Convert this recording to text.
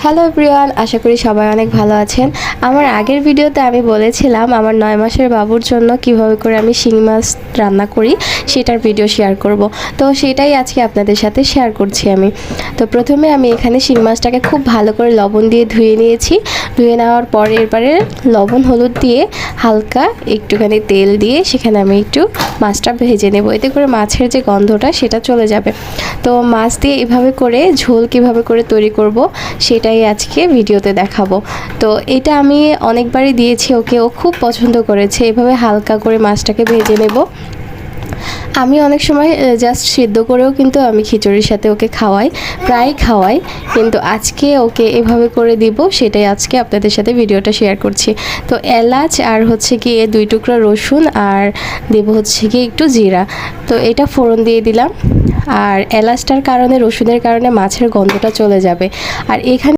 Hello everyone, আশা করি সবাই অনেক ভালো আছেন। আমার আগের ভিডিওতে আমি বলেছিলাম আমার 9 মাসের বাবুর জন্য কিভাবে করে আমি শিঙি মাছ রান্না করি সেটার ভিডিও শেয়ার করব। তো সেটাই আজকে আপনাদের সাথে শেয়ার করছি আমি। তো প্রথমে আমি এখানে শিঙি মাছটাকে খুব ভালো করে লবণ দিয়ে ধুয়ে নিয়েছি। ধুয়ে নেওয়ার পরে এরপরে লবণ হলুদ দিয়ে হালকা একটুখানি তেল দিয়ে সেখানে আমি একটু মাছটা ভেজে নেব, এতে করে মাছের যে গন্ধটা সেটা চলে যাবে। তো মাছ দিয়ে এভাবে করে ঝোল কিভাবে করে তৈরি করব সেটাই আজকে ভিডিওতে দেখাবো। তো এটা আমি অনেকবারই দিয়েছি ওকে, ও খুব পছন্দ করেছে। এভাবে হালকা করে মাছটাকে ভেজে নেব। আমি অনেক সময় জাস্ট সিদ্ধ করেও কিন্তু আমি খিচুড়ির সাথে ওকে খাওয়াই, প্রায় খাওয়াই, কিন্তু আজকে ওকে এভাবে করে দিব, সেটাই আজকে আপনাদের সাথে ভিডিওটা শেয়ার করছি। তো এলাচ আর হচ্ছে কি 2 টুকরা রসুন আর দেব হচ্ছে কি একটু জিরা। তো এটা ফোড়ন দিয়ে দিলাম। আর এলাচটার কারণে, রসুনের কারণে মাছের গন্ধটা চলে যাবে। আর এখানে